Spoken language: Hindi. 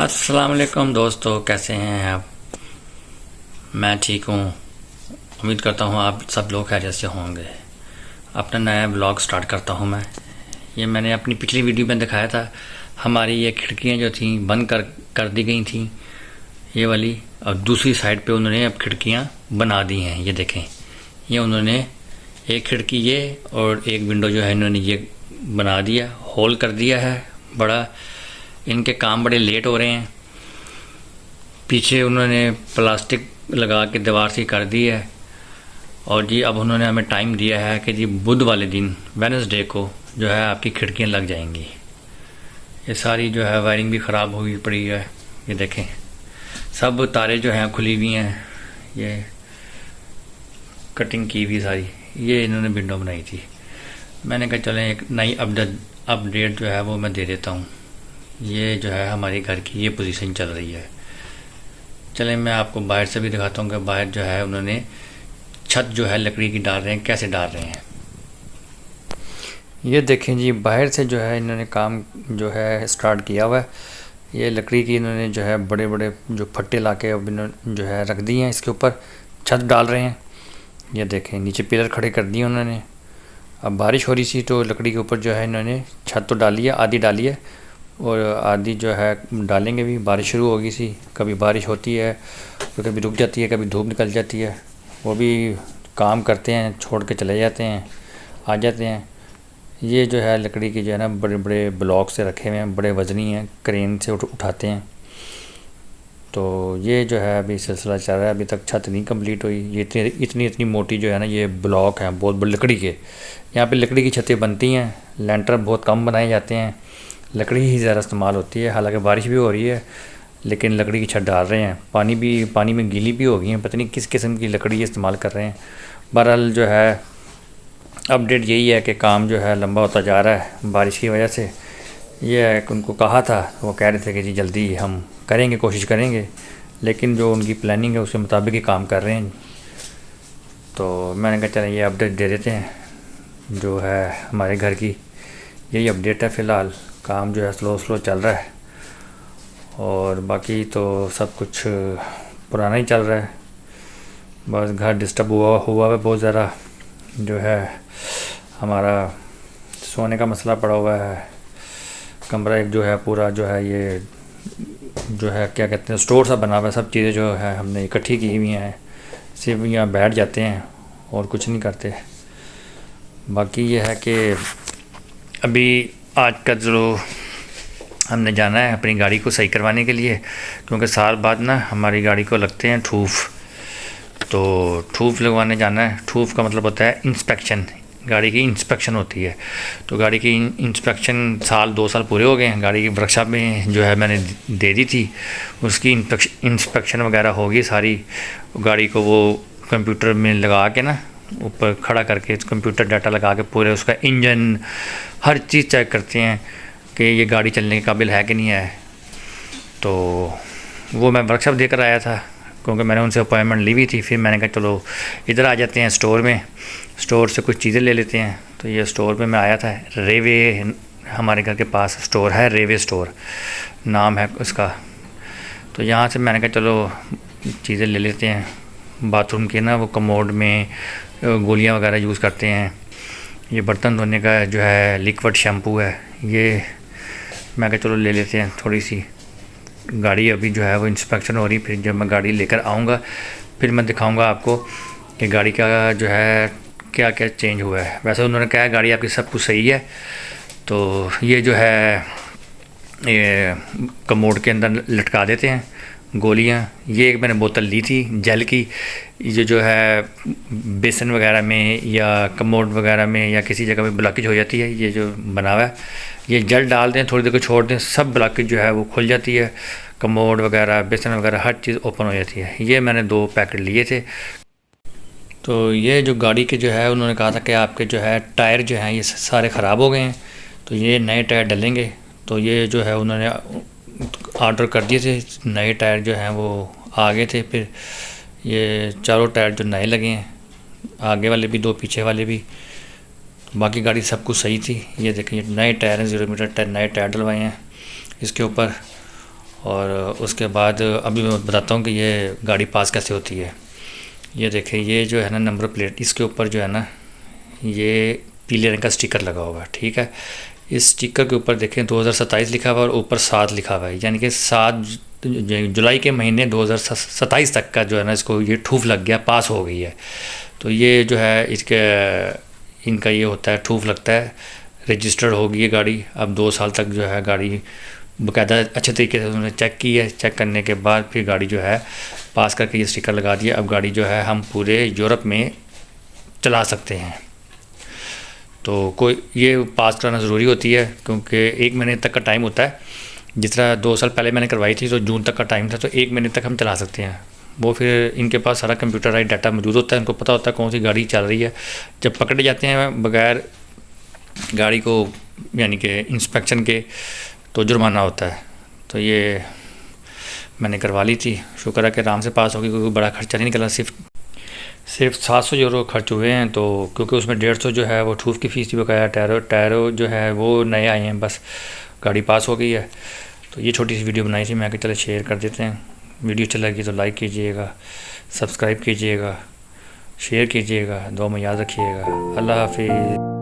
अस्सलाम वालेकुम दोस्तों, कैसे हैं आप। मैं ठीक हूँ। उम्मीद करता हूँ आप सब लोग खैरियत से होंगे। अपना नया ब्लॉग स्टार्ट करता हूँ मैं। ये मैंने अपनी पिछली वीडियो में दिखाया था। हमारी ये खिड़कियाँ जो थी बंद कर दी गई थी, ये वाली। और दूसरी साइड पे उन्होंने अब खिड़कियाँ बना दी हैं। ये देखें, ये उन्होंने एक खिड़की ये और एक विंडो जो है इन्होंने ये बना दिया, होल कर दिया है बड़ा। इनके काम बड़े लेट हो रहे हैं। पीछे उन्होंने प्लास्टिक लगा के दीवार से कर दी है। और जी अब उन्होंने हमें टाइम दिया है कि जी बुध वाले दिन वेडनेसडे को जो है आपकी खिड़कियां लग जाएंगी। ये सारी जो है वायरिंग भी ख़राब हुई पड़ी है। ये देखें, सब तारे जो हैं खुली हुई हैं, ये कटिंग की हुई सारी। ये इन्होंने विंडो बनाई थी। मैंने कहा चलें एक नई अपडेट जो है वो मैं दे देता हूँ। ये जो है हमारे घर की ये पोजीशन चल रही है। चलें मैं आपको बाहर से भी दिखाता हूँ कि बाहर जो है उन्होंने छत जो है लकड़ी की डाल रहे हैं, कैसे डाल रहे हैं। ये देखें जी, बाहर से जो है इन्होंने काम जो है स्टार्ट किया हुआ है। ये लकड़ी की इन्होंने जो है बड़े बड़े जो फट्टे ला के अब इन्होंने जो है रख दिए हैं, इसके ऊपर छत डाल रहे हैं। ये देखें, नीचे पिलर खड़े कर दिए उन्होंने। अब बारिश हो रही थी तो लकड़ी के ऊपर जो है इन्होंने छत तो डाली है, आधी डाली है और आधी जो है डालेंगे भी। बारिश शुरू हो गई थी, कभी बारिश होती है तो कभी रुक जाती है, कभी धूप निकल जाती है। वो भी काम करते हैं, छोड़ के चले जाते हैं, आ जाते हैं। ये जो है लकड़ी की जो है ना बड़े बड़े ब्लॉक से रखे हुए हैं, बड़े वज़नी हैं, क्रेन से उठाते हैं। तो ये जो है अभी सिलसिला चल रहा है, अभी तक छत नहीं कंप्लीट हुई। ये इतनी मोटी जो है ना ये ब्लॉक हैं, बहुत बड़ी लकड़ी के। यहाँ पे लकड़ी की छतें बनती हैं, लेंटर बहुत कम बनाए जाते हैं, लकड़ी ही ज़्यादा इस्तेमाल होती है। हालांकि बारिश भी हो रही है लेकिन लकड़ी की छत डाल रहे हैं। पानी में गीली भी हो गई हैं, पता नहीं किस किस्म की लकड़ी इस्तेमाल कर रहे हैं। बहरहाल जो है अपडेट यही है कि काम जो है लंबा होता जा रहा है बारिश की वजह से। ये है कि उनको कहा था, वो कह रहे थे कि जी जल्दी हम करेंगे, कोशिश करेंगे, लेकिन जो उनकी प्लानिंग है उसके मुताबिक ही काम कर रहे हैं। तो मैंने कहा चलें ये अपडेट दे देते हैं। जो है हमारे घर की यही अपडेट है। फ़िलहाल काम जो है स्लो चल रहा है और बाकी तो सब कुछ पुराना ही चल रहा है। बस घर डिस्टर्ब हुआ है बहुत ज़्यादा। जो है हमारा सोने का मसला पड़ा हुआ है। कमरा एक जो है पूरा जो है ये जो है क्या कहते हैं स्टोर सा बना हुआ है। सब चीज़ें जो है हमने इकट्ठी की हुई हैं, सिर्फ यहाँ बैठ जाते हैं और कुछ नहीं करते। बाकी ये है कि अभी आज का जो हमने जाना है अपनी गाड़ी को सही करवाने के लिए, क्योंकि साल बाद ना हमारी गाड़ी को लगते हैं ठूफ़। तो ठूफ़ लगवाने जाना है। ठूफ़ का मतलब होता है इंस्पेक्शन, गाड़ी की इंस्पेक्शन होती है। तो गाड़ी की इंस्पेक्शन साल 2 साल पूरे हो गए हैं। गाड़ी की वर्कशॉप में जो है मैंने दे दी थी, उसकी इंस्पेक्शन वगैरह होगी सारी। गाड़ी को वो कंप्यूटर में लगा के ना ऊपर खड़ा करके कंप्यूटर डाटा लगा के पूरे उसका इंजन हर चीज़ चेक करते हैं कि ये गाड़ी चलने के काबिल है कि नहीं है। तो वो मैं वर्कशॉप देकर आया था क्योंकि मैंने उनसे अपॉइंटमेंट ली हुई थी। फिर मैंने कहा चलो इधर आ जाते हैं स्टोर में, स्टोर से कुछ चीज़ें ले लेते हैं। तो ये स्टोर पे मैं आया था। रेवे हमारे घर के पास स्टोर है, रेवे स्टोर नाम है उसका। तो यहाँ से मैंने कहा चलो चीज़ें ले लेते हैं। बाथरूम के ना वो कमोड में गोलियाँ वगैरह यूज़ करते हैं। ये बर्तन धोने का जो है लिक्विड शैम्पू है, ये मैं कहा चलो ले लेते हैं थोड़ी सी। गाड़ी अभी जो है वो इंस्पेक्शन हो रही, फिर जब मैं गाड़ी लेकर आऊँगा फिर मैं दिखाऊँगा आपको कि गाड़ी का जो है क्या क्या चेंज हुआ है। वैसे उन्होंने कहा गाड़ी आपकी सब कुछ सही है। तो ये जो है ये कमोड के अंदर लटका देते हैं गोलियाँ। ये एक मैंने बोतल ली थी जेल की। ये जो है बेसन वगैरह में या कमोड वगैरह में या किसी जगह पे ब्लॉकेज हो जाती है, ये जो बना हुआ है ये जेल डाल दें, थोड़ी देर को छोड़ दें, सब ब्लॉकेज जो है वो खुल जाती है। कमोड वगैरह, बेसन वगैरह हर चीज़ ओपन हो जाती है। ये मैंने 2 पैकेट लिए थे। तो ये जो गाड़ी के जो है उन्होंने कहा था कि आपके जो है टायर जो हैं ये सारे ख़राब हो गए हैं, तो ये नए टायर डलेंगे। तो ये जो है उन्होंने ऑर्डर कर दिए थे, नए टायर जो हैं वो आ गए थे। फिर ये चारों टायर जो नए लगे हैं, आगे वाले भी 2 पीछे वाले भी। बाकी गाड़ी सब कुछ सही थी। ये देखें, ये नए टायर हैं, 0 मीटर टायर, नए टायर डलवाए हैं इसके ऊपर। और उसके बाद अभी मैं बताता हूँ कि ये गाड़ी पास कैसे होती है। ये देखें, ये जो है ना नंबर प्लेट, इसके ऊपर जो है ना ये पीले रंग का स्टिकर लगा हुआ है, ठीक है। इस स्टिकर के ऊपर देखें 2027 लिखा हुआ है और ऊपर 7 लिखा हुआ है, यानी कि 7 जुलाई के महीने 2027 तक का जो है ना इसको ये ठूफ लग गया, पास हो गई है। तो ये जो है इसके इनका ये होता है, ठूफ लगता है, रजिस्टर्ड होगी ये गाड़ी। अब 2 साल तक जो है गाड़ी बाकायदा अच्छे तरीके से उन्होंने चेक की है। चेक करने के बाद फिर गाड़ी जो है पास करके ये स्टिकर लगा दिया। अब गाड़ी जो है हम पूरे यूरोप में चला सकते हैं। तो कोई ये पास कराना ज़रूरी होती है क्योंकि 1 महीने तक का टाइम होता है। जिस तरह 2 साल पहले मैंने करवाई थी तो जून तक का टाइम था, तो 1 महीने तक हम चला सकते हैं। वो फिर इनके पास सारा कंप्यूटराइज डाटा मौजूद होता है, उनको पता होता है कौन सी गाड़ी चल रही है। जब पकड़े जाते हैं बगैर गाड़ी को यानी कि इंस्पेक्शन के तो जुर्माना होता है। तो ये मैंने करवा ली थी, शुक्र है कि आराम से पास हो गई, क्योंकि बड़ा खर्चा नहीं निकला। सिर्फ 700 यूरो खर्च हुए हैं। तो क्योंकि उसमें 150 जो है वो ठूफ की फ़ीस थी बकाया। टायरो जो है वो नए आए हैं, बस गाड़ी पास हो गई है। तो ये छोटी सी वीडियो बनाई थी, मैं कि चले शेयर कर देते हैं। वीडियो अच्छी लगी तो लाइक कीजिएगा, सब्सक्राइब कीजिएगा, शेयर कीजिएगा, दुआ में याद रखिएगा। अल्लाह हाफिज़।